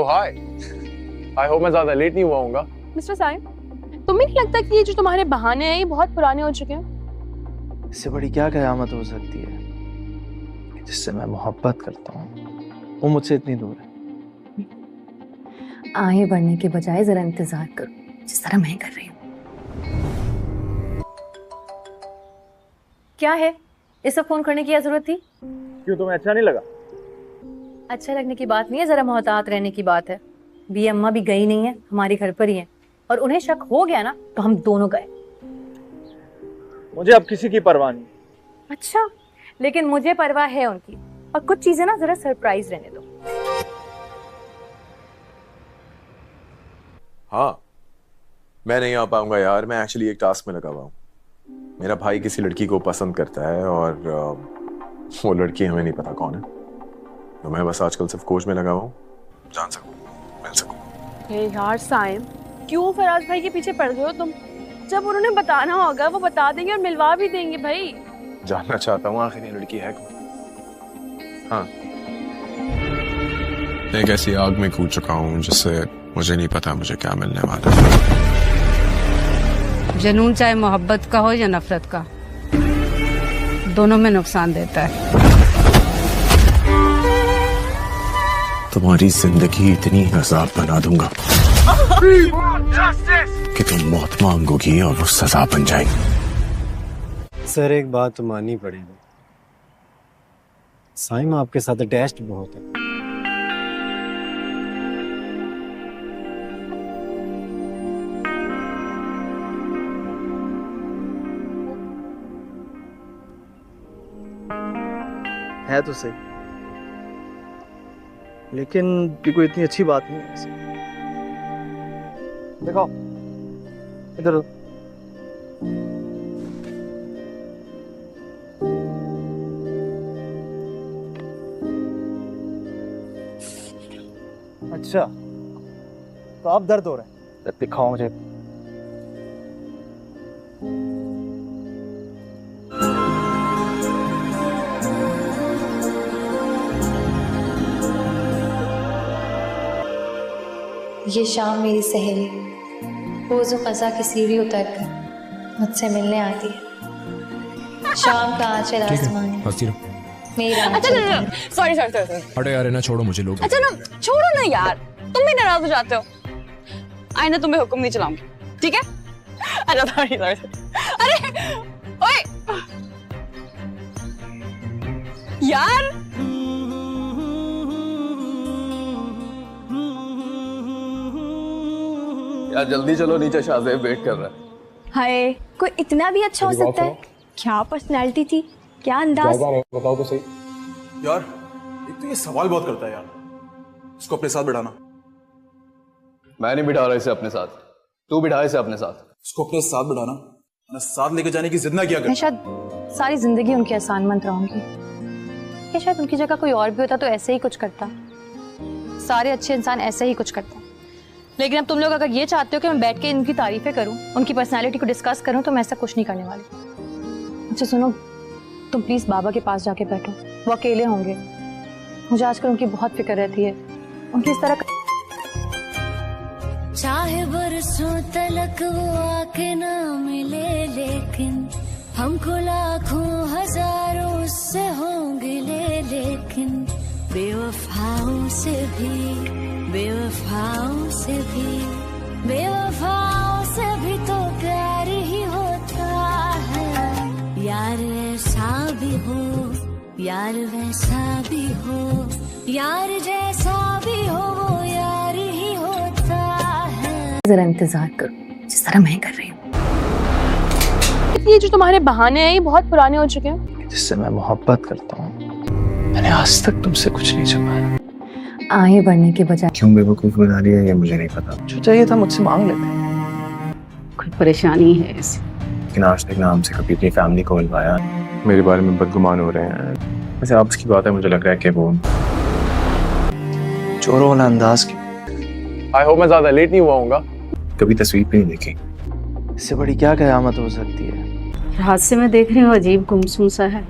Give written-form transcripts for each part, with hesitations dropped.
Hi, I hope मैं ज्यादा late नहीं हुआ हूँगा। मिस्टर साइम, तुम्हें नहीं लगता कि ये जो तुम्हारे बहाने हैं ये बहुत पुराने हो चुके हैं? इससे बड़ी क्या क़यामत हो सकती है जिससे मैं मोहब्बत करता हूँ वो मुझसे इतनी दूर है। आगे बढ़ने के बजाय जरा इंतजार करो, जिस तरह मैं कर रही हूँ। क्या है, इस वक्त फोन करने की क्या जरूरत थी? क्यों, तुम्हें अच्छा नहीं लगा? अच्छा लगने की बात नहीं है, जरा मोहतात रहने की बात है। बी अम्मा भी गई नहीं है, हमारे घर पर ही है, और उन्हें शक हो गया ना तो हम दोनों गए। मुझे अब किसी की परवाह नहीं। अच्छा, लेकिन मुझे परवाह है उनकी, और कुछ चीजें ना जरा सरप्राइज रहने दो। हाँ, मैं नहीं आ पाऊंगा यार, मैं एक्चुअली एक टास्क में लगा हुआ हूँ। मेरा भाई किसी लड़की को पसंद करता है और वो लड़की हमें नहीं पता कौन है, तो मैं बस आजकल सिर्फ खोज में लगा हुआ हूँ, जान सकूं, मिल सकूं। हे यार साइम, क्यों फराज भाई के पीछे पड़ गए हो तुम? जब उन्होंने बताना होगा वो बता देंगे और मिलवा भी देंगे भाई। जानना चाहता हूँ आखिर ये लड़की है कौन। हाँ, एक ऐसी आग में कूद चुका हूँ जिससे मुझे नहीं पता मुझे क्या मिलने वाला है। जुनून चाहे मोहब्बत का हो या नफरत का, दोनों में नुकसान देता है। तुम्हारी जिंदगी इतनी अजाब बना दूंगा कि तुम मौत मांगोगी और वो सजा बन जाएगी। सर एक बात तो माननी पड़ेगी, साइम आपके साथ अटैच्ड बहुत है। है तो सही, लेकिन ये कोई इतनी अच्छी बात नहीं है वैसे। देखो इधर, अच्छा तो आप दर्द हो रहा है, दिखाओ मुझे। ये शाम मेरी सहेली रोज़ क़ज़ा की सीढ़ी उतर कर मुझसे मिलने आती है। शाम का आंचल आसमान मेरा आंचल। सॉरी, हटो यार, ना छोड़ो मुझे लोग। अच्छा ना छोड़ो ना यार, तुम भी नाराज हो जाते हो। आई ना तुम्हें हुक्म नहीं चलाऊंगी, ठीक है? अच्छा सॉरी। अरे ओए यार, यार जल्दी चलो नीचे, शाहज़ेब वेट कर रहा है। हाय, कोई इतना भी अच्छा हो सकता है? क्या पर्सनैलिटी थी, क्या अंदाज। बताओ तो सही। यार एक तो ये सवाल बहुत करता है यार, इसको अपने साथ बिठाना। मैं नहीं बिठा रहा इसे अपने साथ, तू बिठा इसे अपने साथ। इसको अपने साथ बिठाना, मैं साथ लेके जाने की जिद ना किया कर। मैं शायद सारी जिंदगी उनकी आसान मंत रहूंगी, कि शायद उनकी जगह कोई और भी होता तो ऐसे ही कुछ करता। सारे अच्छे इंसान ऐसे ही कुछ करते हैं। लेकिन अब तुम लोग अगर ये चाहते हो कि मैं बैठ के इनकी तारीफें करूं, उनकी पर्सनालिटी को डिस्कस करूं, तो मैं ऐसा कुछ नहीं करने वाली। अच्छा सुनो, तुम प्लीज बाबा के पास जाके बैठो, वो अकेले होंगे। मुझे आजकल उनकी बहुत फिक्र रहती है, उनकी इस तरह। चाहे बरसों तलक वो आके ना मिले, लेकिन हमको लाखों हजारों से होंगे ले, लेकिन बेवफाओं से भी, बेवफाओं से भी, बेवफाओं से भी तो प्यार ही होता है। यार ऐसा भी हो, यार वैसा भी हो, यार जैसा भी हो वो यार ही होता है। जरा इंतजार करो, जिस तरह मैं कर रही हूँ। ये जो तुम्हारे बहाने हैं ये बहुत पुराने हो चुके हैं। जिससे मैं मोहब्बत करता हूँ, मैंने आज तक तुमसे कुछ नहीं छुपाया। आगे बढ़ने के बजाय क्यों बेवकूफ बना लिया ये मुझे नहीं पता। जो चाहिए था मुझसे मांग लेते। कोई परेशानी है इसे? लेकिन आज तक ना हमसे कभी अपनी फैमिली को बुलवाया। मेरे बारे में बदगुमान हो रहे हैं। वैसे आपस की बात है, मुझे लग रहा है कि वो चोरों वाला अंदाज की। आई होप मैं ज्यादा लेट नहीं हुआ हूँगा। कभी तस्वीर भी नहीं देखी। इससे बड़ी क्या क़यामत हो सकती है? रात से मैं देख रही हूँ अजीब गुमसुम सा है।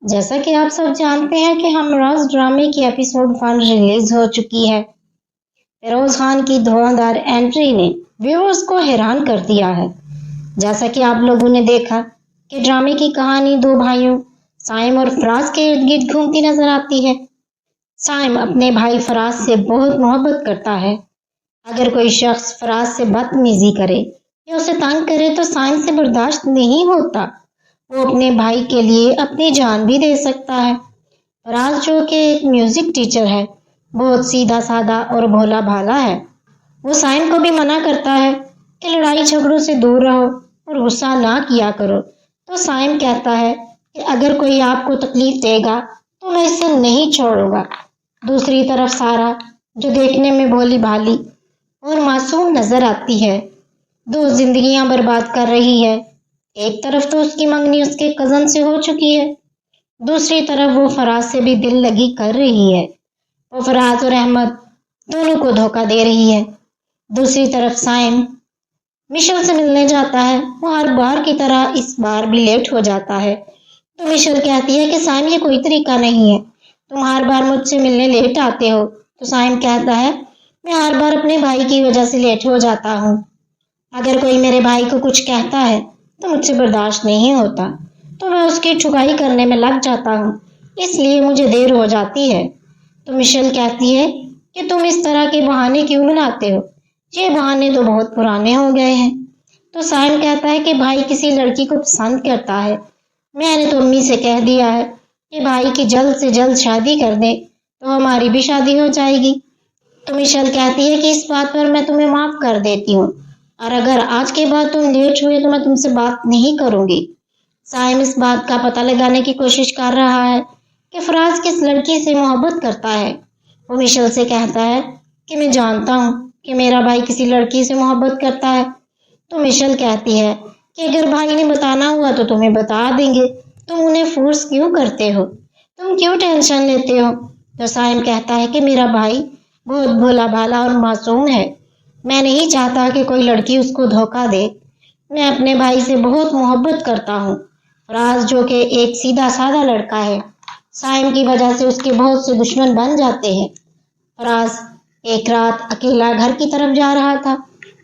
जैसा कि आप सब जानते हैं कि हमराज ड्रामे की एपिसोड 1 रिलीज हो चुकी है। फिरोज खान की धुआंधार एंट्री ने व्यूअर्स को हैरान कर दिया है। जैसा कि आप लोगों ने देखा कि ड्रामे की कहानी दो भाइयों साइम और फराज के इर्द गिर्द घूमती नजर आती है। साइम अपने भाई फराज से बहुत मोहब्बत करता है। अगर कोई शख्स फराज से बदतमीजी करे या उसे तंग करे तो साइम से बर्दाश्त नहीं होता। वो अपने भाई के लिए अपनी जान भी दे सकता है। फराज जो कि एक म्यूजिक टीचर है, बहुत सीधा साधा और भोला भाला है। वो साइम को भी मना करता है कि लड़ाई झगड़ों से दूर रहो और गुस्सा ना किया करो। तो साइम कहता है कि अगर कोई आपको तकलीफ देगा तो मैं इसे नहीं छोड़ूंगा। दूसरी तरफ सारा, जो देखने में भोली भाली और मासूम नजर आती है, दो जिंदगियां बर्बाद कर रही है। एक तरफ तो उसकी मंगनी उसके कजन से हो चुकी है, दूसरी तरफ वो फराज से भी दिल लगी कर रही है। वो फराज और अहमद दोनों को धोखा दे रही है। दूसरी तरफ साइम मिशेल से मिलने जाता है। वो हर बार की तरह इस बार भी लेट हो जाता है। तो मिशेल कहती है कि साइम ये कोई तरीका नहीं है, तुम हर बार मुझसे मिलने लेट आते हो। तो साइम कहता है मैं हर बार अपने भाई की वजह से लेट हो जाता हूँ। अगर कोई मेरे भाई को कुछ कहता है तो मुझसे बर्दाश्त नहीं होता, तो मैं उसकी ठुकाई करने में लग जाता हूँ, इसलिए मुझे देर हो जाती है। तो मिशेल कहती है कि तुम इस तरह के बहाने क्यों बनाते हो, ये बहाने तो बहुत पुराने हो गए हैं। तो साइम कहता है कि भाई किसी लड़की को पसंद करता है, मैंने तो अम्मी से कह दिया है कि भाई की जल्द से जल्द शादी कर दे तो हमारी भी शादी हो जाएगी। तो मिशेल कहती है कि इस बात पर मैं तुम्हें माफ कर देती हूँ, और अगर आज के बाद तुम लेट हुए तो मैं तुमसे बात नहीं करूंगी। साइम इस बात का पता लगाने की कोशिश कर रहा है कि फराज किस लड़की से मोहब्बत करता है। वो मिशेल से कहता है कि मैं जानता हूँ कि मेरा भाई किसी लड़की से मोहब्बत करता है। तो मिशेल कहती है कि अगर भाई ने बताना हुआ तो तुम्हें बता देंगे, तुम उन्हें फोर्स क्यों करते हो, तुम क्यों टेंशन लेते हो। तो साइम कहता है कि मेरा भाई बहुत भोला भाला और मासूम है, मैं नहीं चाहता कि कोई लड़की उसको धोखा दे। मैं अपने भाई से बहुत मोहब्बत करता हूँ। फराज जो कि एक सीधा साधा लड़का है, साइम की वजह से उसके बहुत से दुश्मन बन जाते हैं। फराज एक रात अकेला घर की तरफ जा रहा था,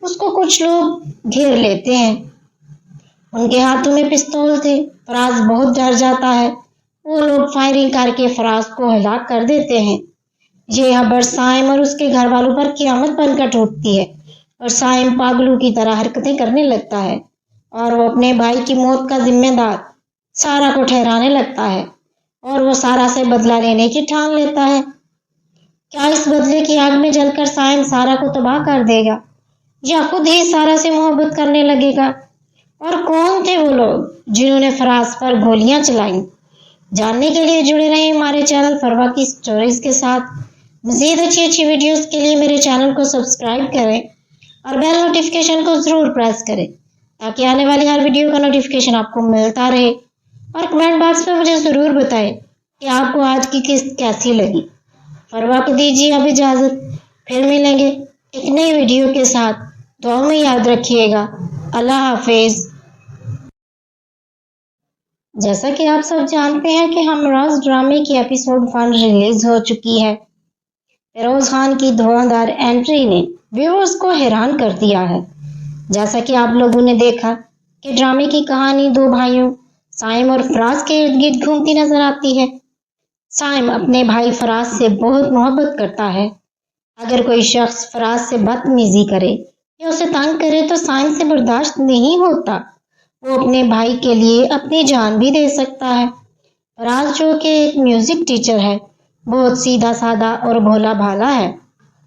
उसको कुछ लोग घेर लेते हैं, उनके हाथों में पिस्तौल थे। फराज बहुत डर जाता है, वो लोग फायरिंग करके फराज को हलाक कर देते हैं। ये खबर साइम और उसके घर वालों पर क़यामत बनकर टूटती है और साइम पागलों की तरह हरकतें करने लगता है और वो अपने भाई की मौत का जिम्मेदार सारा को ठहराने लगता है और वो सारा से बदला लेने की ठान लेता है। क्या इस बदले की आग में जलकर साइम सारा को तबाह कर देगा या खुद ही सारा से मोहब्बत करने लगेगा? और कौन थे वो लोग जिन्होंने फराज पर गोलियां चलाई? जानने के लिए जुड़े रहे हमारे चैनल फरवा की स्टोरीज के साथ। मज़ीद अच्छी वीडियोस के लिए मेरे चैनल को सब्सक्राइब करें और बेल नोटिफिकेशन को ज़रूर प्रेस करें ताकि आने वाली हर वीडियो का नोटिफिकेशन आपको मिलता रहे। और कमेंट बॉक्स में मुझे ज़रूर बताएं कि आपको आज की किस्त कैसी लगी। फरवा को दीजिए अब इजाज़त, फिर मिलेंगे एक नई वीडियो के साथ। दुआ में याद रखिएगा। अल्लाह हाफिज़। जैसा कि आप सब जानते हैं कि हमराज ड्रामे की एपिसोड 1 रिलीज हो चुकी है। फिरोज खान की धुआंधार एंट्री ने व्यूअर्स को हैरान कर दिया है। जैसा कि आप लोगों ने देखा कि ड्रामे की कहानी दो भाइयों साइम और फराज के इर्द गिर्द घूमती नजर आती है। साइम अपने भाई फराज से बहुत मोहब्बत करता है। अगर कोई शख्स फराज से बदतमीजी करे या उसे तंग करे तो साइम से बर्दाश्त नहीं होता। वो अपने भाई के लिए अपनी जान भी दे सकता है। फराज जो कि एक म्यूजिक टीचर है, बहुत सीधा साधा और भोला भाला है।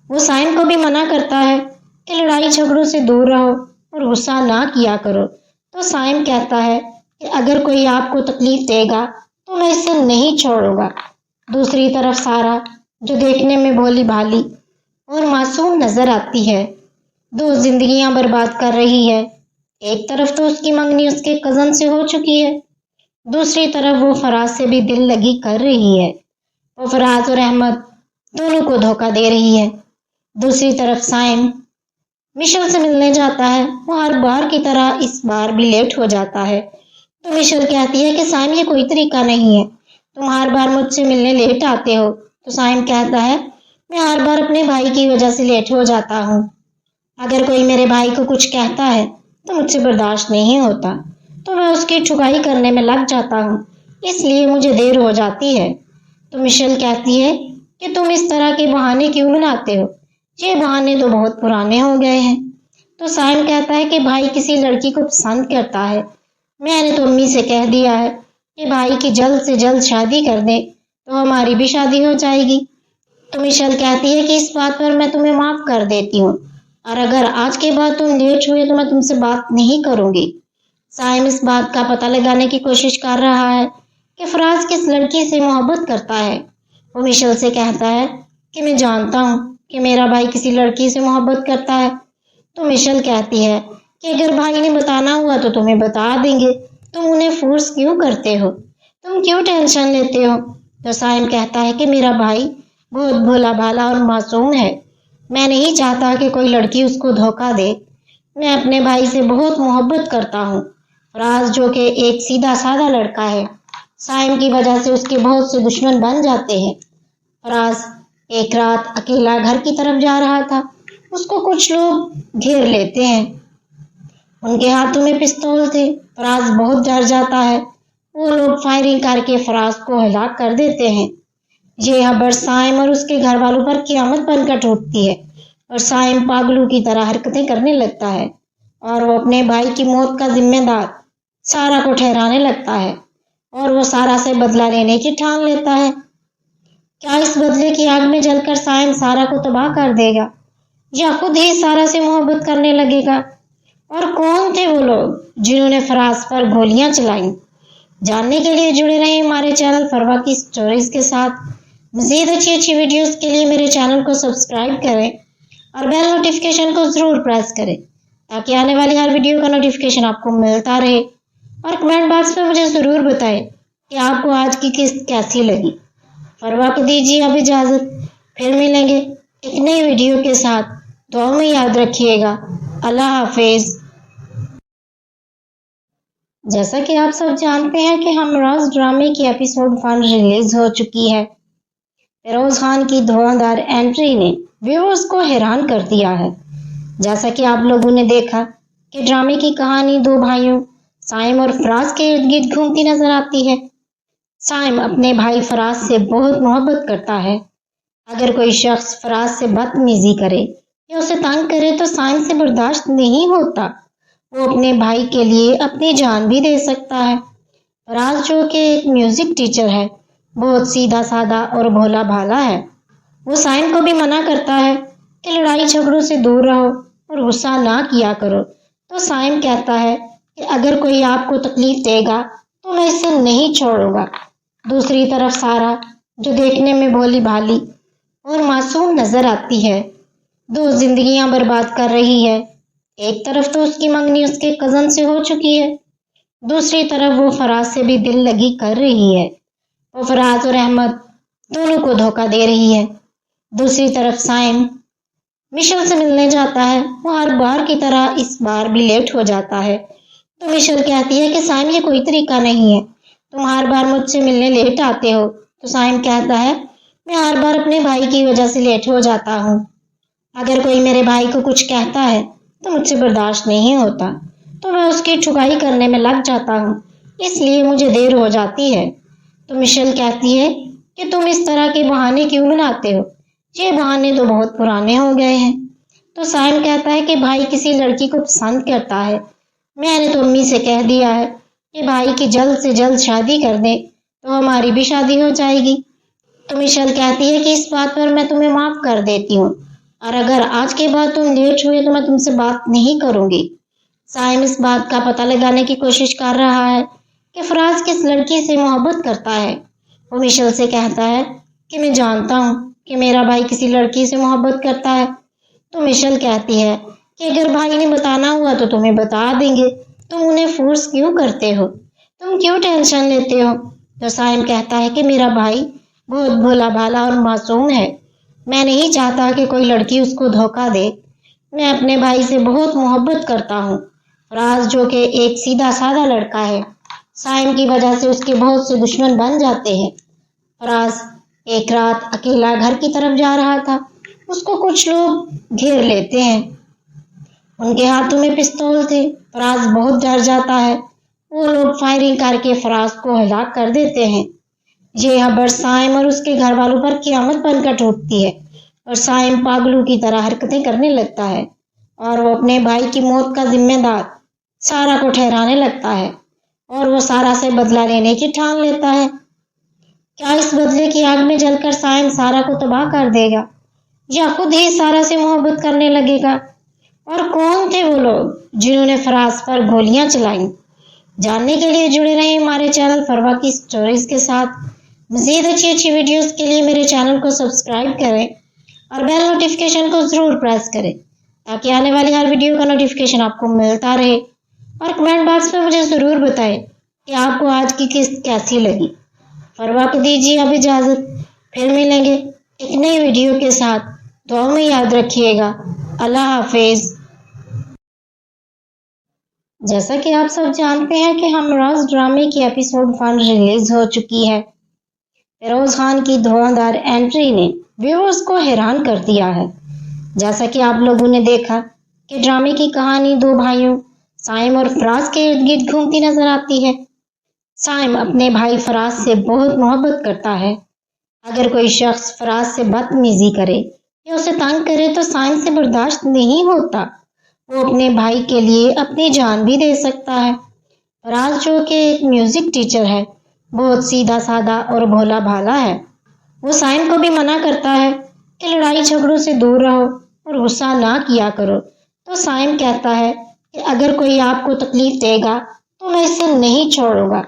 वो साइम को भी मना करता है कि लड़ाई झगड़ों से दूर रहो और गुस्सा ना किया करो। तो साइम कहता है कि अगर कोई आपको तकलीफ देगा तो मैं इसे नहीं छोड़ूंगा। दूसरी तरफ सारा, जो देखने में भोली भाली और मासूम नजर आती है, दो जिंदगियां बर्बाद कर रही है। एक तरफ तो उसकी मंगनी उसके कजन से हो चुकी है, दूसरी तरफ वो फराज से भी दिल लगी कर रही है। वो फराज और अहमद दोनों को धोखा दे रही है। दूसरी तरफ साइम मिशेल से मिलने जाता है। वो हर बार की तरह इस बार भी लेट हो जाता है। तो मिशेल कहती है कि साइम ये कोई तरीका नहीं है, तुम हर बार मुझसे मिलने लेट आते हो। तो साइम कहता है मैं हर बार अपने भाई की वजह से लेट हो जाता हूँ। अगर कोई मेरे भाई को कुछ कहता है तो मुझसे बर्दाश्त नहीं होता, तो मैं उसकी ठुकाई करने में लग जाता हूँ, इसलिए मुझे देर हो जाती है। तो मिशेल कहती है कि तुम इस तरह के बहाने क्यों बनाते हो, ये बहाने तो बहुत पुराने हो गए हैं। तो साइम कहता है कि भाई किसी लड़की को पसंद करता है, मैंने तो अम्मी से कह दिया है कि भाई की जल्द से जल्द शादी कर दे तो हमारी भी शादी हो जाएगी। तो मिशेल कहती है कि इस बात पर मैं तुम्हें माफ कर देती हूँ, और अगर आज के बाद तुम लेट हुए तो मैं तुमसे बात नहीं करूंगी। साइम इस बात का पता लगाने की कोशिश कर रहा है कि फराज किस लड़की से मोहब्बत करता है। वो मिशेल से कहता है कि मैं जानता हूँ कि मेरा भाई किसी लड़की से मोहब्बत करता है। तो मिशेल कहती है कि अगर भाई ने बताना हुआ तो तुम्हें बता देंगे, तुम उन्हें फोर्स क्यों करते हो, तुम क्यों टेंशन लेते हो। तो साइम कहता है कि मेरा भाई बहुत भोला भाला और मासूम है, मैं नहीं चाहता कि कोई लड़की उसको धोखा दे। मैं अपने भाई से बहुत मोहब्बत करता हूँ। फराज जो कि एक सीधा साधा लड़का है, साइम की वजह से उसके बहुत से दुश्मन बन जाते हैं। फराज एक रात अकेला घर की तरफ जा रहा था, उसको कुछ लोग घेर लेते हैं, उनके हाथों में पिस्तौल थे। फराज बहुत डर जाता है, वो लोग फायरिंग करके फराज को हलाक कर देते हैं। ये खबर साइम और उसके घर वालों पर क़यामत बनकर टूटती है और साइम पागलों की तरह हरकतें करने लगता है और वो अपने भाई की मौत का जिम्मेदार सारा को ठहराने लगता है और वो सारा से बदला लेने की ठान लेता है। क्या इस बदले की आग में जलकर साइम सारा को तबाह कर देगा या खुद ही सारा से मोहब्बत करने लगेगा? और कौन थे वो लोग जिन्होंने फराज पर गोलियां चलाई? जानने के लिए जुड़े रहे हमारे चैनल फरवा की स्टोरीज के साथ। मज़ीद अच्छी वीडियोस के लिए मेरे चैनल को सब्सक्राइब करें और बेल नोटिफिकेशन को ज़रूर प्रेस करें ताकि आने वाली हर वीडियो का नोटिफिकेशन आपको मिलता रहे। और कमेंट बॉक्स में मुझे ज़रूर बताएं कि आपको आज की किस्त कैसी लगी। फरवा को दीजिए अब इजाज़त, फिर मिलेंगे एक नई वीडियो के साथ। दुआ में याद रखिएगा। अल्लाह हाफिज़। जैसा कि आप सब जानते हैं कि हमराज ड्रामे की एपिसोड 1 रिलीज हो चुकी है। फिरोज खान की धुआंधार एंट्री ने व्यूअर्स को हैरान कर दिया है। जैसा कि आप लोगों ने देखा कि ड्रामे की कहानी दो भाइयों साइम और फराज के इर्द गिर्द घूमती नजर आती है। साइम अपने भाई फराज से बहुत मोहब्बत करता है। अगर कोई शख्स फराज से बदतमीजी करे या उसे तंग करे तो साइम से बर्दाश्त नहीं होता, वो अपने भाई के लिए अपनी जान भी दे सकता है। फराज जो कि एक म्यूजिक टीचर है, बहुत सीधा साधा और भोला भाला है। वो साइम को भी मना करता है कि लड़ाई झगड़ों से दूर रहो और गुस्सा ना किया करो। तो साइम कहता है कि अगर कोई आपको तकलीफ देगा तो मैं इसे नहीं छोड़ूंगा। दूसरी तरफ सारा जो देखने में भोली भाली और मासूम नजर आती है, दो जिंदगियां बर्बाद कर रही है। एक तरफ तो उसकी मंगनी उसके कजन से हो चुकी है, दूसरी तरफ वो फराज से भी दिल लगी कर रही है। वो फराज और अहमद दोनों को धोखा दे रही है। दूसरी तरफ साइम मिशेल से मिलने जाता है, वो हर बार की तरह इस बार भी लेट हो जाता है। तो मिशेल कहती है कि साइम ये कोई तरीका नहीं है, तुम हर बार मुझसे मिलने लेट आते हो। तो साइम कहता है मैं हर बार अपने भाई की वजह से लेट हो जाता हूँ। अगर कोई मेरे भाई को कुछ कहता है तो मुझसे बर्दाश्त नहीं होता, तो मैं उसकी ठुकाई करने में लग जाता हूँ, इसलिए मुझे देर हो जाती है। तो मिशेल कहती है कि तुम इस तरह के बहाने क्यों बनाते हो, ये बहाने तो बहुत पुराने हो गए हैं। तो साइम कहता है कि भाई किसी लड़की को पसंद करता है, मैंने तो अम्मी से कह दिया है कि भाई की जल्द से जल्द शादी कर दे तो हमारी भी शादी हो जाएगी। तो मिशेल कहती है कि इस बात पर मैं तुम्हें माफ कर देती हूँ, और अगर आज के बाद तुम लेट हुए तो मैं तुमसे बात नहीं करूंगी। साइम इस बात का पता लगाने की कोशिश कर रहा है कि फराज किस लड़की से मोहब्बत करता है। वो मिशेल से कहता है कि मैं जानता हूँ कि मेरा भाई किसी लड़की से मोहब्बत करता है। तो मिशेल कहती है कि अगर भाई ने बताना हुआ तो तुम्हें बता देंगे, तुम उन्हें फोर्स क्यों करते हो, तुम क्यों टेंशन लेते हो। तो साइम कहता है कि मेरा भाई बहुत भोला भाला और मासूम है, मैं नहीं चाहता कि कोई लड़की उसको धोखा दे। मैं अपने भाई से बहुत मोहब्बत करता हूँ। फराज जो कि एक सीधा साधा लड़का है, साइम की वजह से उसके बहुत से दुश्मन बन जाते हैं। फराज ایک رات اکیلا گھر کی طرف جا رہا تھا. اس کو کچھ لوگ گھیر لیتے ہیں. ان کے ہاتھوں میں پستول تھے. فراز بہت ڈر جاتا ہے. وہ لوگ فائرنگ کر کے فراز کو ہلاک کر دیتے ہیں. یہ خبر سائم اور اس کے گھر والوں پر قیامت بن کر ٹوٹتی ہے اور سائم پاگلوں کی طرح حرکتیں کرنے لگتا ہے اور وہ اپنے بھائی کی موت کا ذمہ دار سارا کو ٹھہرانے لگتا ہے اور وہ سارا سے بدلہ لینے کی ٹھان لیتا ہے. کیا اس بدلے کی آگ میں جل کر سائم سارا کو تباہ کر دے گا یا خود ہی سارا سے محبت کرنے لگے گا؟ اور کون تھے وہ لوگ جنہوں نے فراز پر گولیاں چلائیں؟ جاننے کے لیے جڑے رہیں ہمارے چینل فروا کی سٹوریز کے ساتھ. مزید اچھی ویڈیوز کے لیے میرے چینل کو سبسکرائب کریں اور بیل نوٹیفیکیشن کو ضرور پریس کریں تاکہ آنے والی ہر ویڈیو کا نوٹیفیکیشن آپ کو ملتا رہے. اور کمنٹ باکس میں مجھے ضرور بتائیں کہ آپ کو آج کی قسط کیسی لگی. فروا کو دیجیے اب اجازت. پھر ملیں گے ایک نئی ویڈیو کے ساتھ. دعا میں یاد رکھیے گا. اللہ حافظ. جیسا کہ آپ سب جانتے ہیں کہ ہمراز ڈرامے کی ایپیسوڈ 1 ریلیز ہو چکی ہے. فیروز خان کی دھواں انٹری نے ویورز کو حیران کر دیا ہے. جیسا کہ آپ لوگوں نے دیکھا کہ ڈرامے کی کہانی دو بھائیوں سائم اور فراز کے ارد گرد گھومتی نظر آتی ہے. سائم اپنے بھائی فراز سے بہت محبت کرتا ہے. اگر کوئی شخص فراز سے بدتمیزی کرے یا اسے تنگ کرے تو سائم سے برداشت نہیں ہوتا. وہ اپنے بھائی کے لیے اپنی جان بھی دے سکتا ہے. فراز جو کہ ایک میوزک ٹیچر ہے بہت سیدھا سادہ اور بھولا بھالا ہے. وہ سائم کو بھی منع کرتا ہے کہ لڑائی جھگڑوں سے دور رہو اور غصہ نہ کیا کرو. تو سائم کہتا ہے کہ اگر کوئی آپ کو تکلیف دے گا تو میں اسے نہیں چھوڑوں گا.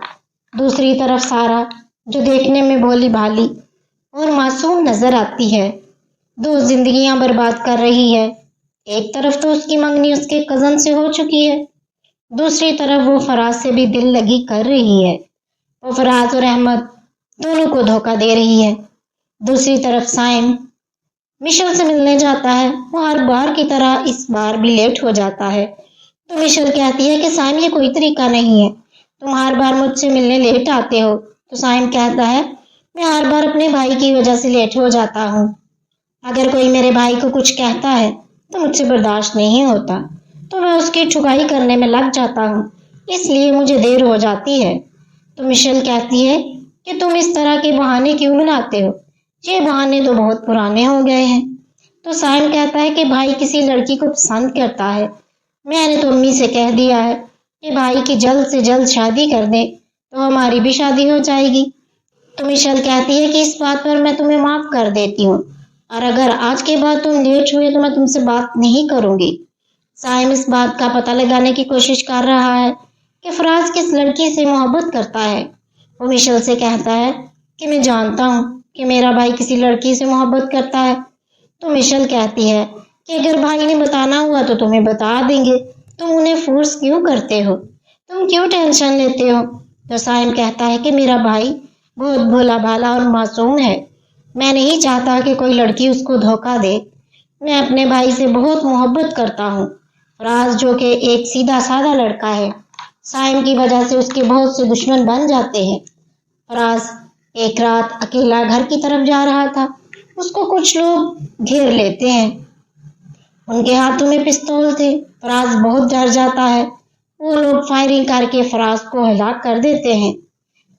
دوسری طرف سارا جو دیکھنے میں بھولی بھالی اور معصوم نظر آتی ہے دو زندگیاں برباد کر رہی ہے. ایک طرف تو اس کی منگنی اس کے کزن سے ہو چکی ہے, دوسری طرف وہ فراز سے بھی دل لگی کر رہی ہے. وہ فراز اور احمد دونوں کو دھوکہ دے رہی ہے. دوسری طرف سائم مشل سے ملنے جاتا ہے. وہ ہر بار کی طرح اس بار بھی لیٹ ہو جاتا ہے. تو مشل کہتی ہے کہ سائم یہ کوئی طریقہ نہیں ہے, تم ہر بار مجھ سے ملنے لیٹ آتے ہو. تو سائم کہتا ہے میں ہر بار اپنے بھائی کی وجہ سے لیٹ ہو جاتا ہوں. اگر کوئی میرے بھائی کو کچھ کہتا ہے تو مجھ سے برداشت نہیں ہوتا تو میں اس کی ٹھگائی کرنے میں لگ جاتا ہوں, اس لیے مجھے دیر ہو جاتی ہے. تو مشل کہتی ہے کہ تم اس طرح کے بہانے کیوں بناتے ہو, یہ بہانے تو بہت پرانے ہو گئے ہیں. تو سائم کہتا ہے کہ بھائی کسی لڑکی کو پسند کرتا ہے. میں نے تو امی سے کہہ دیا ہے کہ بھائی کی جلد سے جلد شادی کر دیں تو ہماری بھی شادی ہو جائے گی. تو مشل کہتی ہے کہ اس بات پر میں تمہیں معاف کر دیتی ہوں اور اگر آج کے بعد تم لیٹ ہوئے تو میں تم سے بات نہیں کروں گی. سائم اس بات کا پتہ لگانے کی کوشش کر رہا ہے کہ فراز کس لڑکی سے محبت کرتا ہے. وہ مشل سے کہتا ہے کہ میں جانتا ہوں کہ میرا بھائی کسی لڑکی سے محبت کرتا ہے. تو مشل کہتی ہے کہ اگر بھائی نے بتانا ہوا تو تمہیں بتا دیں گے, تم انہیں فورس کیوں کرتے ہو, تم کیوں ٹینشن لیتے ہو. تو سائم کہتا ہے کہ میرا بھائی بہت بھولا بھالا اور معصوم ہے, میں نہیں چاہتا کہ کوئی لڑکی اس کو دھوکہ دے. میں اپنے بھائی سے بہت محبت کرتا ہوں. فراز جو کہ ایک سیدھا سادہ لڑکا ہے, سائم کی وجہ سے اس کے بہت سے دشمن بن جاتے ہیں. فراز ایک رات اکیلا گھر کی طرف جا رہا تھا. اس کو کچھ لوگ گھیر لیتے ہیں. ان کے ہاتھوں میں پستول تھے. فراز بہت ڈر جاتا ہے. وہ لوگ فائرنگ کر کے فراز کو ہلاک کر دیتے ہیں.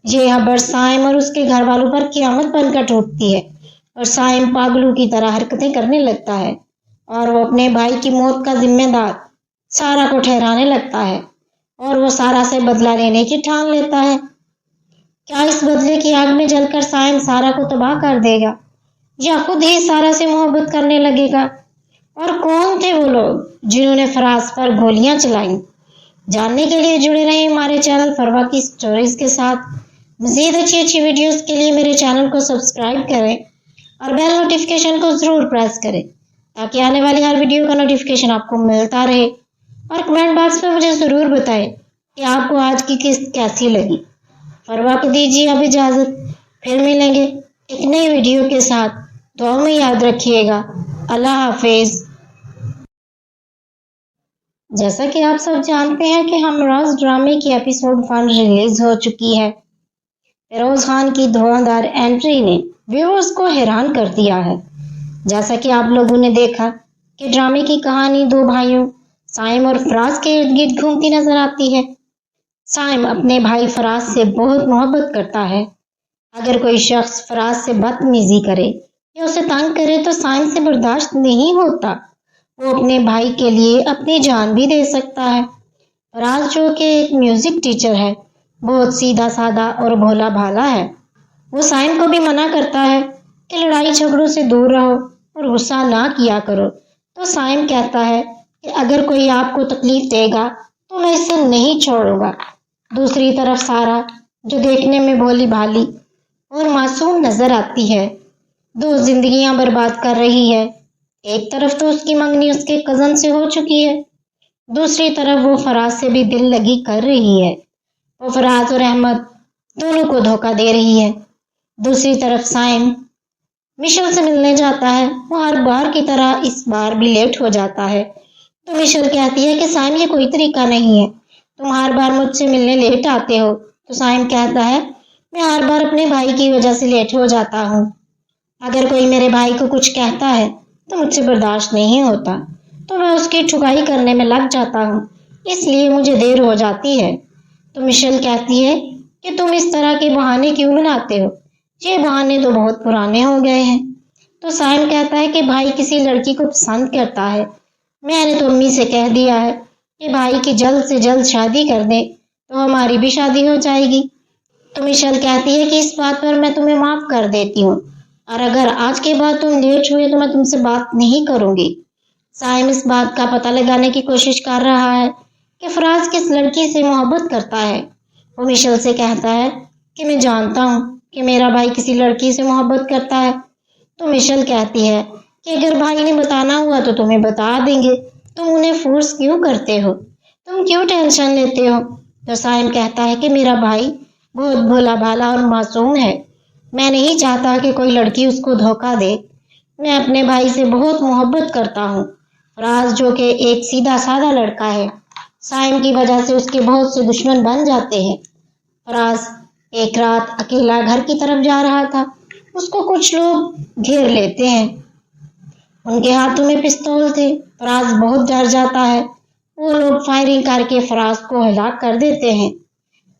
یہ خبر سائم اور اس کے گھر والوں پر قیامت بن کر ٹوٹتی ہے اور سائم پاگلوں کی طرح حرکتیں کرنے لگتا ہے اور وہ اپنے بھائی کی موت کا ذمہ دار سارا کو ٹھہرانے لگتا ہے اور وہ سارا سے بدلہ لینے کی ٹھان لیتا ہے. کیا اس بدلے کی آگ میں جل کر سائم سارا کو تباہ کر دے گا یا خود ہی سارا سے محبت کرنے لگے گا؟ اور کون تھے وہ لوگ جنہوں نے فراز پر گولیاں چلائیں؟ جاننے کے لیے جڑے رہیں ہمارے چینل فروا کی سٹوریز کے ساتھ. مزید اچھی ویڈیوز کے لیے میرے چینل کو سبسکرائب کریں اور بیل نوٹیفیکیشن کو ضرور پریس کریں تاکہ آنے والی ہر ویڈیو کا نوٹیفیکیشن آپ کو ملتا رہے. اور کمنٹ باکس میں مجھے ضرور بتائیں کہ آپ کو آج کی قسط کیسی لگی. فروا کو دیجیے اب اجازت. پھر ملیں گے ایک نئی ویڈیو کے ساتھ. دعا میں یاد رکھیے گا. اللہ حافظ. جیسا کہ آپ سب جانتے ہیں کہ ہمراز ڈرامے کی ایپیسوڈ 1 ریلیز ہو چکی ہے. فیروز خان کی دھواں انٹری نے व्यूअर्स को हैरान कर दिया है। जैसा कि आप लोगों ने देखा कि ड्रामे की कहानी दो भाइयों साइम और फराज के इर्द गिर्द घूमती नजर आती है। साइम अपने भाई फराज से बहुत मोहब्बत करता है। अगर कोई शख्स फराज से बदतमीजी करे या उसे तंग करे तो साइम से बर्दाश्त नहीं होता। वो अपने भाई के लिए अपनी जान भी दे सकता है। फराज जो कि एक म्यूजिक टीचर है, बहुत सीधा साधा और भोला भाला है। वो साइम को भी मना करता है कि लड़ाई झगड़ों से दूर रहो और गुस्सा ना किया करो। तो साइम कहता है कि अगर कोई आपको तकलीफ देगा तो मैं इसे नहीं छोड़ूंगा। दूसरी तरफ सारा, जो देखने में भोली भाली और मासूम नजर आती है, दो जिंदगियां बर्बाद कर रही है। एक तरफ तो उसकी मंगनी उसके कजन से हो चुकी है, दूसरी तरफ वो फराज से भी दिल लगी कर रही है। वो फराज और अहमद दोनों को धोखा दे रही है। दूसरी तरफ साइम मिशेल से मिलने जाता है। वो हर बार की तरह इस बार भी लेट हो जाता है। तो मिशेल कहती है कि साइम ये कोई तरीका नहीं है, तुम हर बार मुझसे मिलने लेट आते हो। तो साइम कहता है मैं हर बार अपने भाई की वजह से लेट हो जाता हूँ। अगर कोई मेरे भाई को कुछ कहता है तो मुझसे बर्दाश्त नहीं होता, तो मैं उसकी ठुकाई करने में लग जाता हूँ, इसलिए मुझे देर हो जाती है। तो मिशेल कहती है कि तुम इस तरह के बहाने क्यों बनाते हो, ये बहाने तो बहुत पुराने हो गए हैं। तो साइम कहता है कि भाई किसी लड़की को पसंद करता है, मैंने तो अम्मी से कह दिया है कि भाई की जल्द से जल्द शादी कर दे तो हमारी भी शादी हो जाएगी। तो मिशेल कहती है कि इस बात पर मैं तुम्हें माफ कर देती हूँ, और अगर आज के बाद तुम लेट हुए तो मैं तुमसे बात नहीं करूंगी। साइम इस बात का पता लगाने की कोशिश कर रहा है कि फराज किस लड़की से मोहब्बत करता है। वो मिशेल से कहता है कि मैं जानता हूँ कि मेरा भाई किसी लड़की से मोहब्बत करता है। तो मिशेल कहती है कि अगर भाई ने बताना हुआ तो तुम्हें बता देंगे, तुम उन्हें फोर्स क्यों करते हो, तुम क्यों टेंशन लेते हो। तो साइम कहता है कि मेरा भाई बहुत भोला भाला और मासूम है, मैं नहीं चाहता कि कोई लड़की उसको धोखा दे। मैं अपने भाई से बहुत मोहब्बत करता हूँ। फराज जो कि एक सीधा साधा लड़का है, साइम की वजह से उसके बहुत से दुश्मन बन जाते हैं। फराज एक रात अकेला घर की तरफ जा रहा था, उसको कुछ लोग घेर लेते हैं, उनके हाथों में पिस्तौल थे। फराज बहुत डर जाता है। वो लोग फायरिंग करके फराज को हलाक कर देते हैं।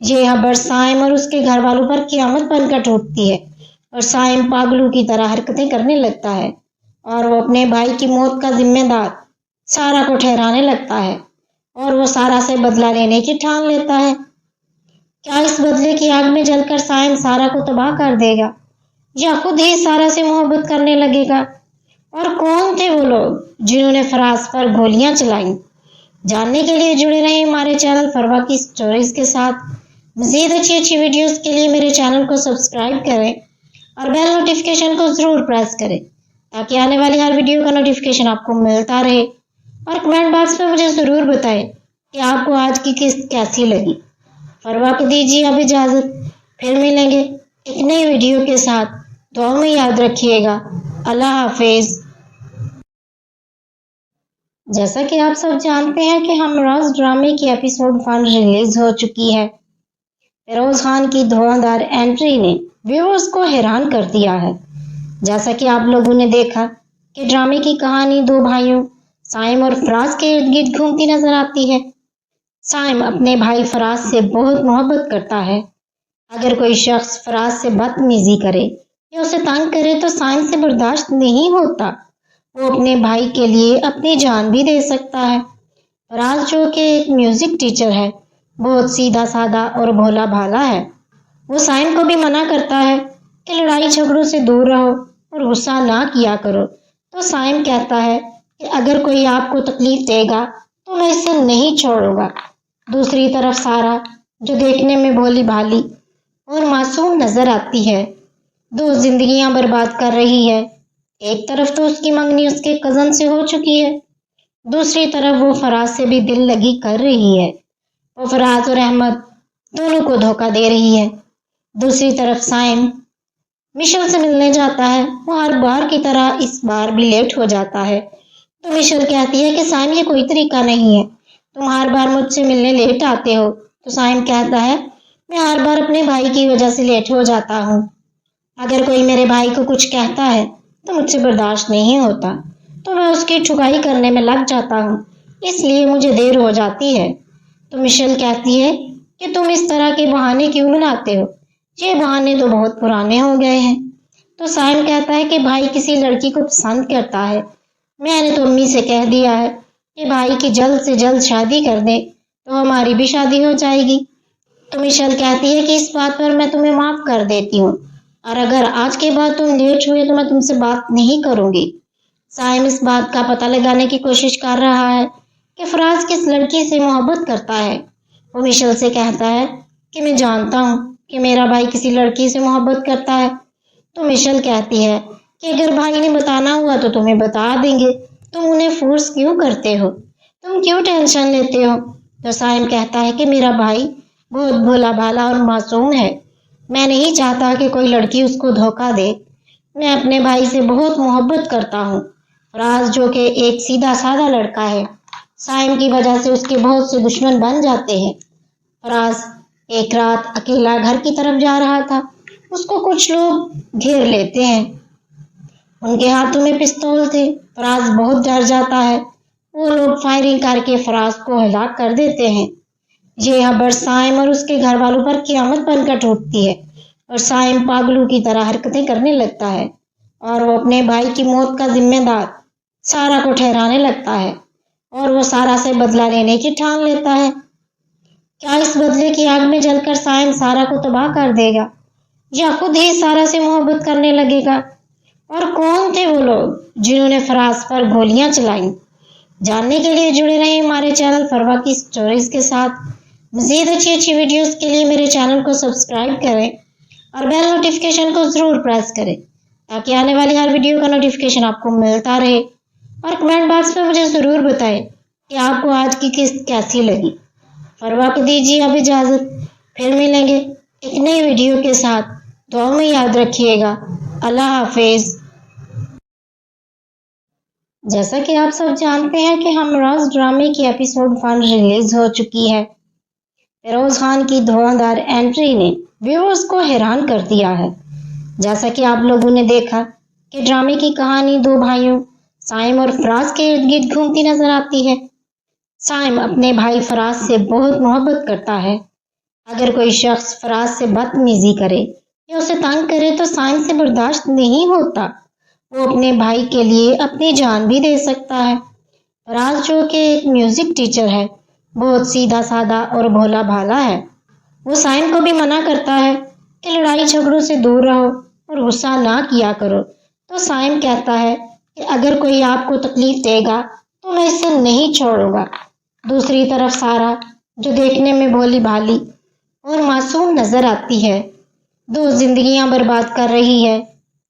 ये खबर साइम और उसके घर वालों पर क़यामत बनकर टूटती है और साइम पागलों की तरह हरकतें करने लगता है और वो अपने भाई की मौत का जिम्मेदार सारा को ठहराने लगता है और वो सारा से बदला लेने की ठान लेता है। क्या इस बदले की आग में जलकर साइम सारा को तबाह कर देगा या खुद ही सारा से मोहब्बत करने लगेगा? और कौन थे वो लोग जिन्होंने फराज पर गोलियां चलाई? जानने के लिए जुड़े रहे हमारे चैनल फरवा की स्टोरीज के साथ। मज़ीद अच्छी अच्छी वीडियोस के लिए मेरे चैनल को सब्सक्राइब करें और बेल नोटिफिकेशन को ज़रूर प्रेस करें ताकि आने वाली हर वीडियो का नोटिफिकेशन आपको मिलता रहे। और कमेंट बॉक्स में मुझे ज़रूर बताएं कि आपको आज की किस्त कैसी लगी। फरवा को दीजिए अब इजाज़त, फिर मिलेंगे एक नई वीडियो के साथ। दुआ में याद रखिएगा। अल्लाह हाफिज़। जैसा कि आप सब जानते हैं कि हमराज ड्रामे की एपिसोड 1 रिलीज हो चुकी है। फिरोज खान की धुआंधार एंट्री ने व्यूअर्स को हैरान कर दिया है। जैसा कि आप लोगों ने देखा कि ड्रामे की कहानी दो भाइयों साइम और फराज के इर्द गिर्द घूमती नजर आती है। साइम अपने भाई फराज से बहुत मोहब्बत करता है। अगर कोई शख्स फराज से बदतमीजी करे या उसे तंग करे तो साइम से बर्दाश्त नहीं होता। वो अपने भाई के लिए अपनी जान भी दे सकता है। फराज जो कि एक म्यूजिक टीचर है, बहुत सीधा साधा और भोला भाला है। वो साइम को भी मना करता है कि लड़ाई झगड़ों से दूर रहो और गुस्सा ना किया करो। तो साइम कहता है कि अगर कोई आपको तकलीफ देगा तो मैं इसे नहीं छोड़ूंगा। दूसरी तरफ सारा, जो देखने में भोली भाली और मासूम नजर आती है, दो जिंदगियां बर्बाद कर रही है। एक तरफ तो उसकी मंगनी उसके कजन से हो चुकी है, दूसरी तरफ वो फराज से भी दिल लगी कर रही है। वो फराज और अहमद दोनों को धोखा दे रही है। दूसरी तरफ साइम मिशेल से मिलने जाता है। वो हर बार की तरह इस बार भी लेट हो जाता है। तो मिशेल कहती है कि साइम ये कोई तरीका नहीं है, तुम हर बार मुझसे मिलने लेट आते हो। तो साइम कहता है मैं हर बार अपने भाई की वजह से लेट हो जाता हूँ। अगर कोई मेरे भाई को कुछ कहता है तो मुझसे बर्दाश्त नहीं होता, तो मैं उसकी ठुकाई करने में लग जाता हूँ, इसलिए मुझे देर हो जाती है। तो मिशेल कहती है कि तुम इस तरह के बहाने क्यों बनाते हो, ये बहाने तो बहुत पुराने हो गए हैं। तो साइम कहता है कि भाई किसी लड़की को पसंद करता है, मैंने तो अम्मी से कह दिया है कि भाई की जल्द से जल्द शादी कर दे तो हमारी भी शादी हो जाएगी। तो मिशेल कहती है कि इस बात पर मैं तुम्हें माफ कर देती हूँ, और अगर आज के बाद तुम लेट हुए तो मैं तुमसे बात नहीं करूंगी। साइम इस बात का पता लगाने की कोशिश कर रहा है कि फराज किस लड़की से मोहब्बत करता है। वो मिशेल से कहता है कि मैं जानता हूँ कि मेरा भाई किसी लड़की से मोहब्बत करता है। तो मिशेल कहती है कि अगर भाई ने बताना हुआ तो तुम्हें बता देंगे, तुम उन्हें फोर्स क्यों करते हो, तुम क्यों टेंशन लेते हो। तो साइम कहता है कि मेरा भाई बहुत भोला भाला और मासूम है, मैं नहीं चाहता कि कोई लड़की उसको धोखा दे। मैं अपने भाई से बहुत मोहब्बत करता हूँ। फराज जो कि एक सीधा साधा लड़का है, साइम की वजह से उसके बहुत से दुश्मन बन जाते हैं। फराज एक रात अकेला घर की तरफ जा रहा था, उसको कुछ लोग घेर लेते हैं, उनके हाथों में पिस्तौल थे। फराज बहुत डर जाता है, वो लोग फायरिंग करके फराज को हलाक कर देते हैं। ये खबर साइम और उसके घर वालों पर क़यामत बनकर टूटती है और साइम पागलों की तरह हरकतें करने लगता है और वो अपने भाई की मौत का जिम्मेदार सारा को ठहराने लगता है और वो सारा से बदला लेने की ठान लेता है। क्या इस बदले की आग में जलकर साइम सारा को तबाह कर देगा या खुद ही सारा से मोहब्बत करने लगेगा? और कौन थे वो लोग जिन्होंने फराज पर गोलियां चलाई? जानने के लिए जुड़े रहे हमारे चैनल फरवा की स्टोरीज के साथ। मज़ीद अच्छी वीडियोस के लिए मेरे चैनल को सब्सक्राइब करें और बेल नोटिफिकेशन को ज़रूर प्रेस करें ताकि आने वाली हर वीडियो का नोटिफिकेशन आपको मिलता रहे। और कमेंट बॉक्स में मुझे ज़रूर बताएं कि आपको आज की किस्त कैसी लगी। फरवा को दीजिए अब इजाज़त, फिर मिलेंगे एक नई वीडियो के साथ। दुआ में याद रखिएगा। अल्लाह हाफिज़। जैसा कि आप सब जानते हैं कि हमराज ड्रामे की एपिसोड 1 रिलीज हो चुकी है। फिरोज खान की धुआंधार एंट्री ने व्यूअर्स को हैरान कर दिया है। जैसा कि आप लोगों ने देखा कि ड्रामे की कहानी दो भाइयों साइम और फराज के इर्द गिर्द घूमती नजर आती है। साइम अपने भाई फराज से बहुत मोहब्बत करता है। अगर कोई शख्स फराज से बदतमीजी करे या उसे तंग करे तो साइम से बर्दाश्त नहीं होता, वो अपने भाई के लिए अपनी जान भी दे सकता है। फराज जो कि एक म्यूजिक टीचर है, बहुत सीधा साधा और भोला भाला है। वो साइम को भी मना करता है कि लड़ाई झगड़ों से दूर रहो और गुस्सा ना किया करो। तो साइम कहता है कि अगर कोई आपको तकलीफ देगा तो मैं इसे नहीं छोड़ूंगा। दूसरी तरफ सारा जो देखने में भोली भाली और मासूम नजर आती है, दो जिंदगियां बर्बाद कर रही है।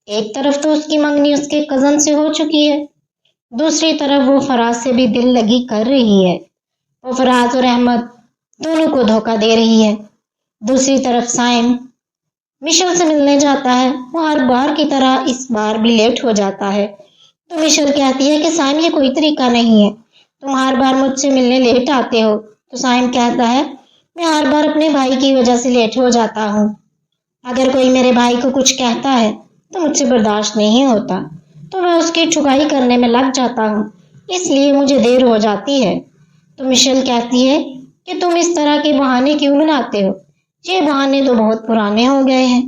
एक तरफ तो उसकी मंगनी उसके कजन से हो चुकी है, दूसरी तरफ वो फराज से भी दिल लगी कर रही है। वो फराज और अहमद दोनों को धोखा दे रही है। दूसरी तरफ साइम मिशेल से मिलने जाता है, वो हर बार की तरह इस बार भी लेट हो जाता है। तो मिशेल कहती है कि साइम ये कोई तरीका नहीं है, तुम हर बार मुझसे मिलने लेट आते हो। तो साइम कहता है मैं हर बार अपने भाई की वजह से लेट हो जाता हूँ। अगर कोई मेरे भाई को कुछ कहता है तो मुझसे बर्दाश्त नहीं होता, तो मैं उसकी ठुकाई करने में लग जाता हूँ, इसलिए मुझे देर हो जाती है। तो मिशेल कहती है कि तुम इस तरह के बहाने क्यों बनाते हो, ये बहाने तो बहुत पुराने हो गए हैं।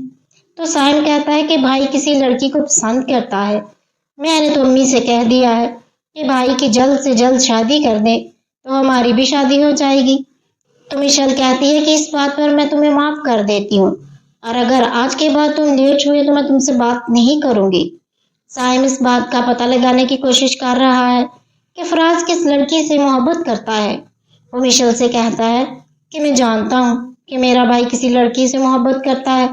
तो साइम कहता है कि भाई किसी लड़की को पसंद करता है, मैंने तो अम्मी से कह दिया है कि भाई की जल्द से जल्द शादी कर दे तो हमारी भी शादी हो जाएगी। तो मिशेल कहती है कि इस बात पर मैं तुम्हें माफ कर देती हूँ, और अगर आज के बाद तुम लेट हुए तो मैं तुमसे बात नहीं करूंगी। साइम इस बात का पता लगाने की कोशिश कर रहा है कि फराज किस लड़की से मोहब्बत करता है। वो मिशेल से कहता है कि मैं जानता हूँ कि मेरा भाई किसी लड़की से मोहब्बत करता है।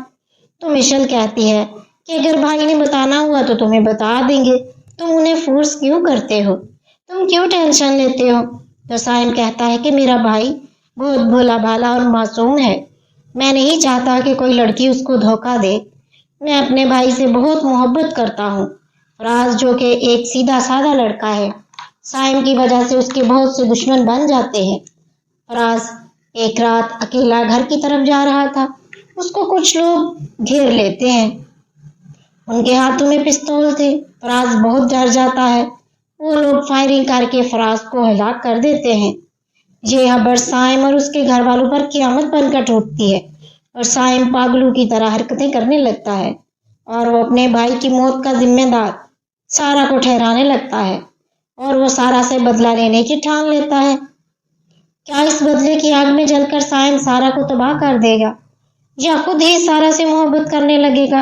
तो मिशेल कहती है कि अगर भाई ने बताना हुआ तो तुम्हें बता देंगे, तुम उन्हें फोर्स क्यों करते हो, तुम क्यों टेंशन लेते हो। तो साइम कहता है कि मेरा भाई बहुत भोला भाला और मासूम है, मैं नहीं चाहता कि कोई लड़की उसको धोखा दे। मैं अपने भाई से बहुत मोहब्बत करता हूँ। फराज जो कि एक सीधा साधा लड़का है, साइम की वजह से उसके बहुत से दुश्मन बन जाते हैं। फराज एक रात अकेला घर की तरफ जा रहा था, उसको कुछ लोग घेर लेते हैं, उनके हाथों में पिस्तौल थे। फराज बहुत डर जाता है। वो लोग फायरिंग करके फराज को हलाक कर देते हैं। ये खबर साइम और उसके घर वालों पर क़यामत बनकर टूटती है और साइम पागलों की तरह हरकतें करने लगता है और वो अपने भाई की मौत का जिम्मेदार सारा को ठहराने लगता है और वो सारा से बदला लेने की ठान लेता है। क्या इस बदले की आग में जलकर साइम सारा को तबाह कर देगा या खुद ही सारा से मोहब्बत करने लगेगा?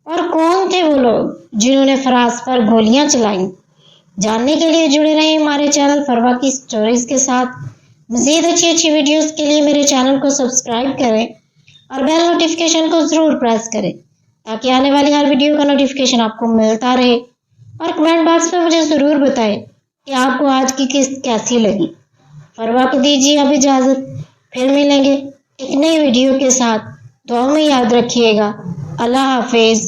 और कौन थे वो लोग जिन्होंने फराज पर गोलियां चलाई? जानने के लिए जुड़े रहे हमारे चैनल फरवा की स्टोरीज के साथ। मज़ीद अच्छी वीडियोस के लिए मेरे चैनल को सब्सक्राइब करें और बेल नोटिफिकेशन को ज़रूर प्रेस करें ताकि आने वाली हर वीडियो का नोटिफिकेशन आपको मिलता रहे। और कमेंट बॉक्स में मुझे ज़रूर बताएं कि आपको आज की किस्त कैसी लगी। फरवा को दीजिए अब इजाज़त, फिर मिलेंगे एक नई वीडियो के साथ। दुआ में याद रखिएगा। अल्लाह हाफिज़।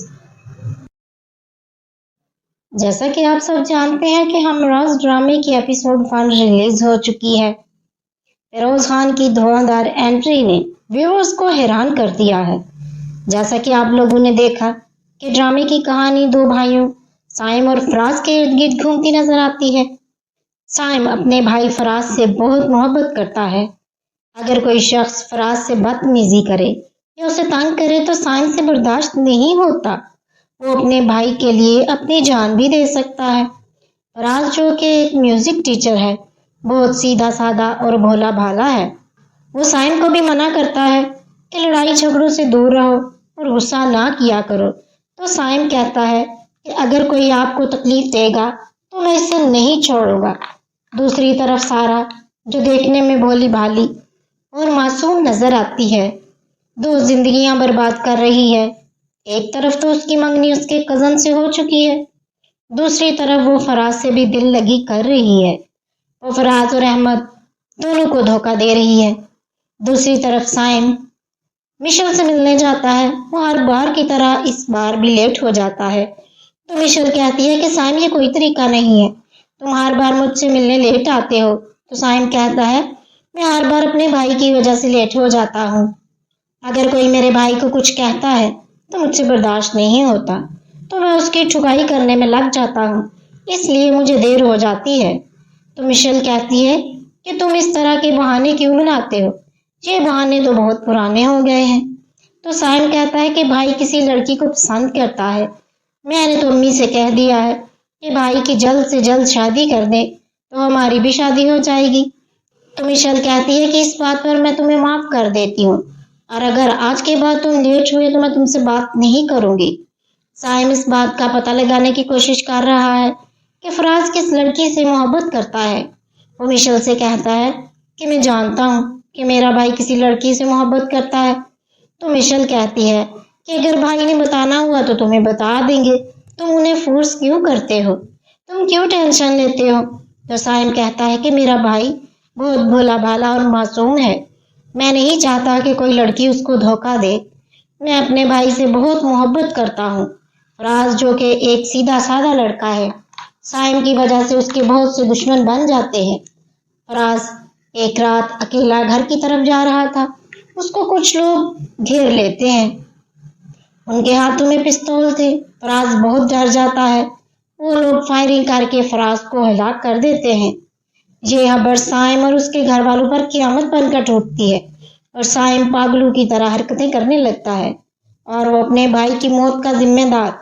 जैसा कि आप सब जानते हैं कि हमराज ड्रामे की एपिसोड 1 रिलीज हो चुकी है। फिरोज खान की धुआंधार एंट्री ने व्यूअर्स को हैरान कर दिया है। जैसा कि आप लोगों ने देखा कि ड्रामे की कहानी दो भाइयों साइम और फराज के इर्द गिर्द घूमती नजर आती है। साइम अपने भाई फराज से बहुत मोहब्बत करता है। अगर कोई शख्स फराज से बदतमीजी करे या उसे तंग करे तो साइम से बर्दाश्त नहीं होता। वो अपने भाई के लिए अपनी जान भी दे सकता है। फराज जो कि एक म्यूजिक टीचर है, बहुत सीधा साधा और भोला भाला है। वो साइम को भी मना करता है कि लड़ाई झगड़ों से दूर रहो और गुस्सा ना किया करो। तो साइम कहता है कि अगर कोई आपको तकलीफ देगा तो मैं इसे नहीं छोड़ूंगा। दूसरी तरफ सारा जो देखने में भोली भाली और मासूम नजर आती है, दो जिंदगियां बर्बाद कर रही है। एक तरफ तो उसकी मंगनी उसके कजन से हो चुकी है, दूसरी तरफ वो फराज से भी दिल लगी कर रही है। वो फराज और अहमद दोनों को धोखा दे रही है। दूसरी तरफ साइम मिशेल से मिलने जाता है। वो हर बार की तरह इस बार भी लेट हो जाता है। तो मिशेल कहती है कि साइम ये कोई तरीका नहीं है, तुम हर बार मुझसे मिलने लेट आते हो। तो साइम कहता है मैं हर बार अपने भाई की वजह से लेट हो जाता हूँ। अगर कोई मेरे भाई को कुछ कहता है तो मुझसे बर्दाश्त नहीं होता, तो मैं उसकी ठुकाई करने में लग जाता हूँ, इसलिए मुझे देर हो जाती है। तो मिशेल कहती है कि तुम इस तरह के बहाने क्यों बनाते हो, ये बहाने तो बहुत पुराने हो गए हैं। तो साइम कहता है कि भाई किसी लड़की को पसंद करता है। मैंने तो अम्मी से कह दिया है कि भाई की जल्द से जल्द शादी कर दे तो हमारी भी शादी हो जाएगी। तो मिशेल कहती है कि इस बात पर मैं तुम्हें माफ़ कर देती हूँ और अगर आज के बाद तुम लेट हुए तो मैं तुमसे बात नहीं करूँगी। साइम इस बात का पता लगाने की कोशिश कर रहा है कि फराज किस लड़की से मोहब्बत करता है। वो मिशेल से कहता है कि मैं जानता हूँ कि मेरा भाई किसी लड़की से मोहब्बत करता है। तो मिशेल कहती है कि अगर भाई ने बताना हुआ तो तुम्हें बता देंगे, तुम उन्हें फोर्स क्यों करते हो, तुम क्यों टेंशन लेते हो। तो साइम कहता है कि मेरा भाई बहुत भोला भाला और मासूम है, मैं नहीं चाहता कि कोई लड़की उसको धोखा दे। मैं अपने भाई से बहुत मोहब्बत करता हूँ। फराज जो कि एक सीधा साधा लड़का है, साइम की वजह से उसके बहुत से दुश्मन बन जाते हैं। फराज एक रात अकेला घर की तरफ जा रहा था, उसको कुछ लोग घेर लेते हैं। उनके हाथों में पिस्तौल थे। फराज बहुत डर जाता है। वो लोग फायरिंग करके फराज को हलाक कर देते हैं। ये खबर साइम और उसके घर वालों पर क़यामत बनकर टूटती है और साइम पागलों की तरह हरकतें करने लगता है और वो अपने भाई की मौत का जिम्मेदार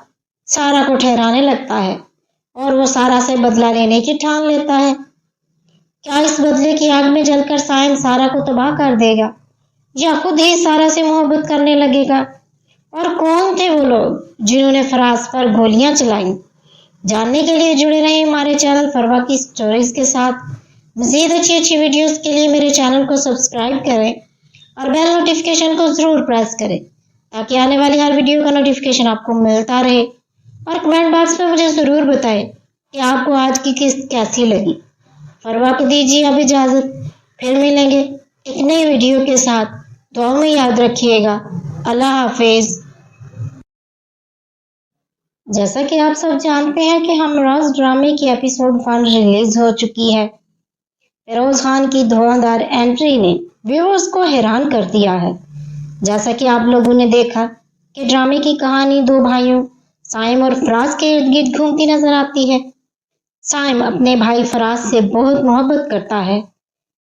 सारा को ठहराने लगता है और वो सारा से बदला लेने की ठान लेता है। क्या इस बदले की आग में जलकर साइम सारा को तबाह कर देगा या खुद ही सारा से मोहब्बत करने लगेगा? और कौन थे वो लोग जिन्होंने फराज पर गोलियां चलाई? जानने के लिए जुड़े रहे हमारे चैनल फरवा की स्टोरीज के साथ। मज़ीद अच्छी वीडियोस के लिए मेरे चैनल को सब्सक्राइब करें और बेल नोटिफिकेशन को ज़रूर प्रेस करें ताकि आने वाली हर वीडियो का नोटिफिकेशन आपको मिलता रहे। और कमेंट बॉक्स में मुझे ज़रूर बताएं कि आपको आज की किस्त कैसी लगी। फरवा को दीजिए अब इजाज़त, फिर मिलेंगे एक नई वीडियो के साथ। दुआ में याद रखिएगा। अल्लाह हाफिज़। जैसा कि आप सब जानते हैं कि हमराज ड्रामे की एपिसोड 1 रिलीज हो चुकी है। फिरोज खान की धुआंधार एंट्री ने व्यूअर्स को हैरान कर दिया है। जैसा कि आप लोगों ने देखा कि ड्रामे की कहानी दो भाइयों سائم اور فراز کے ارد گرد گھومتی نظر آتی ہے۔ سائم اپنے بھائی فراز سے بہت محبت کرتا ہے۔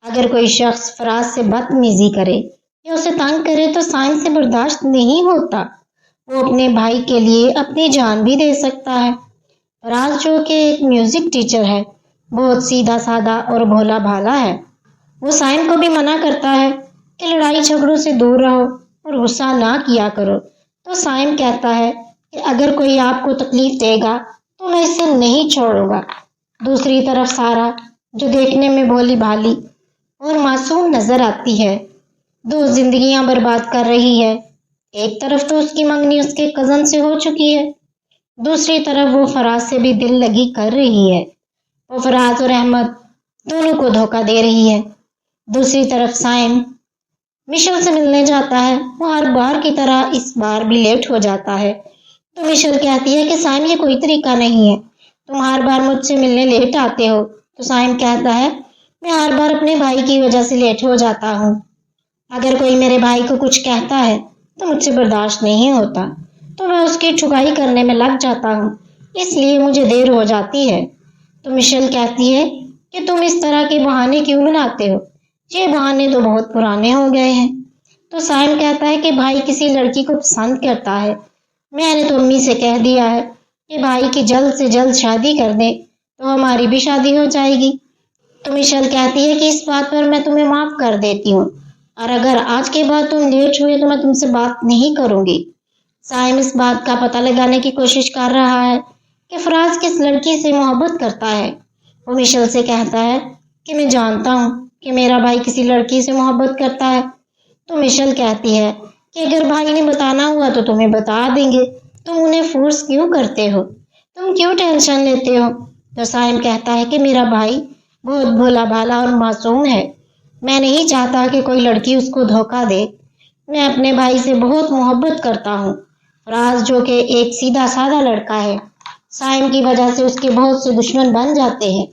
اگر کوئی شخص فراز سے بدتمیزی کرے یا اسے تنگ کرے تو سائم سے برداشت نہیں ہوتا۔ وہ اپنے بھائی کے لیے اپنی جان بھی دے سکتا ہے۔ فراز جو کہ ایک میوزک ٹیچر ہے، بہت سیدھا سادہ اور بھولا بھالا ہے۔ وہ سائم کو بھی منع کرتا ہے کہ لڑائی جھگڑوں سے دور رہو اور غصہ نہ کیا کرو، تو سائم کہتا ہے کہ اگر کوئی آپ کو تکلیف دے گا تو میں اسے نہیں چھوڑوں گا۔ دوسری طرف سارا، جو دیکھنے میں بھولی بھالی اور معصوم نظر آتی ہے، دو زندگیاں برباد کر رہی ہے۔ ایک طرف تو اس کی منگنی اس کے کزن سے ہو چکی ہے، دوسری طرف وہ فراز سے بھی دل لگی کر رہی ہے۔ وہ فراز اور احمد دونوں کو دھوکہ دے رہی ہے۔ دوسری طرف سائم مشل سے ملنے جاتا ہے۔ وہ ہر بار کی طرح اس بار بھی لیٹ ہو جاتا ہے، تو مشل کہتی ہے کہ سائم یہ کوئی طریقہ نہیں ہے، تم ہر بار مجھ سے ملنے لیٹ آتے ہو۔ تو سائم کہتا ہے میں ہر بار اپنے بھائی کی وجہ سے لیٹ ہو جاتا ہوں۔ اگر کوئی میرے بھائی کو کچھ کہتا ہے تو مجھ سے برداشت نہیں ہوتا، تو میں اس کی ٹھگائی کرنے میں لگ جاتا ہوں، اس لیے مجھے دیر ہو جاتی ہے۔ تو مشل کہتی ہے کہ تم اس طرح کے بہانے کیوں بناتے ہو، یہ بہانے تو بہت پرانے ہو گئے ہیں۔ تو سائم کہتا ہے کہ بھائی کسی لڑکی کو پسند کرتا ہے، میں نے تو امی سے کہہ دیا ہے کہ بھائی کی جلد سے جلد شادی کر دیں تو ہماری بھی شادی ہو جائے گی۔ تو مشل کہتی ہے کہ اس بات پر میں تمہیں معاف کر دیتی ہوں، اور اگر آج کے بعد تم لیٹ ہوئے تو میں تم سے بات نہیں کروں گی۔ سائم اس بات کا پتہ لگانے کی کوشش کر رہا ہے کہ فراز کس لڑکی سے محبت کرتا ہے۔ وہ مشل سے کہتا ہے کہ میں جانتا ہوں کہ میرا بھائی کسی لڑکی سے محبت کرتا ہے۔ تو مشل کہتی ہے کہ اگر بھائی نے بتانا ہوا تو تمہیں بتا دیں گے، تم انہیں فورس کیوں کرتے ہو، تم کیوں ٹینشن لیتے ہو۔ تو سائم کہتا ہے کہ میرا بھائی بہت بھولا بھالا اور معصوم ہے، میں نہیں چاہتا کہ کوئی لڑکی اس کو دھوکہ دے، میں اپنے بھائی سے بہت محبت کرتا ہوں۔ فراز جو کہ ایک سیدھا سادہ لڑکا ہے، سائم کی وجہ سے اس کے بہت سے دشمن بن جاتے ہیں۔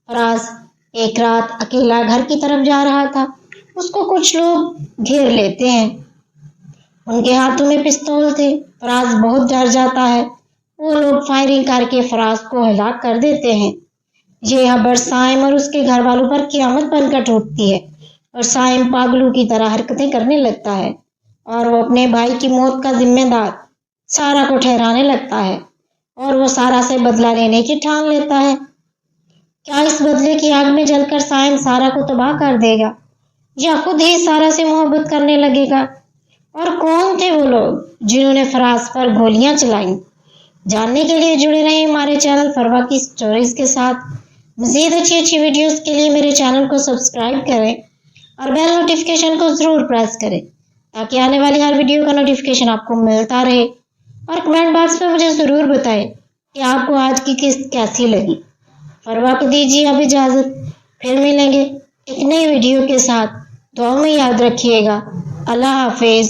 فراز ایک رات اکیلا گھر کی طرف جا رہا تھا، اس کو کچھ لوگ گھیر لیتے ہیں، ان کے ہاتھوں میں پستول تھے۔ فراز بہت ڈر جاتا ہے، وہ لوگ فائرنگ کر کے فراز کو ہلاک کر دیتے ہیں۔ یہ خبر سائم اور اس کے گھر والوں پر قیامت بن کر ٹوٹتی ہے، اور سائم پاگلوں کی طرح حرکتیں کرنے لگتا ہے، اور وہ اپنے بھائی کی موت کا ذمہ دار سارا کو ٹھہرانے لگتا ہے، اور وہ سارا سے بدلہ لینے کی ٹھان لیتا ہے۔ کیا اس بدلے کی آگ میں جل کر سائم سارا کو تباہ کر دے گا، یا خود ہی سارا سے محبت کرنے لگے گا؟ اور کون تھے وہ لوگ جنہوں نے فراز پر گولیاں چلائیں؟ جاننے کے لیے جڑے رہیں ہمارے چینل فروا کی سٹوریز کے ساتھ۔ مزید اچھی ویڈیوز کے لیے میرے چینل کو سبسکرائب کریں اور بیل نوٹیفیکیشن کو ضرور پریس کریں تاکہ آنے والی ہر ویڈیو کا نوٹیفیکیشن آپ کو ملتا رہے۔ اور کمنٹ باکس میں مجھے ضرور بتائیں کہ آپ کو آج کی قسط کیسی لگی۔ فروا کو دیجیے اب اجازت، پھر ملیں گے ایک نئی ویڈیو کے ساتھ۔ دعاؤں میں یاد رکھیے گا۔ اللہ حافظ۔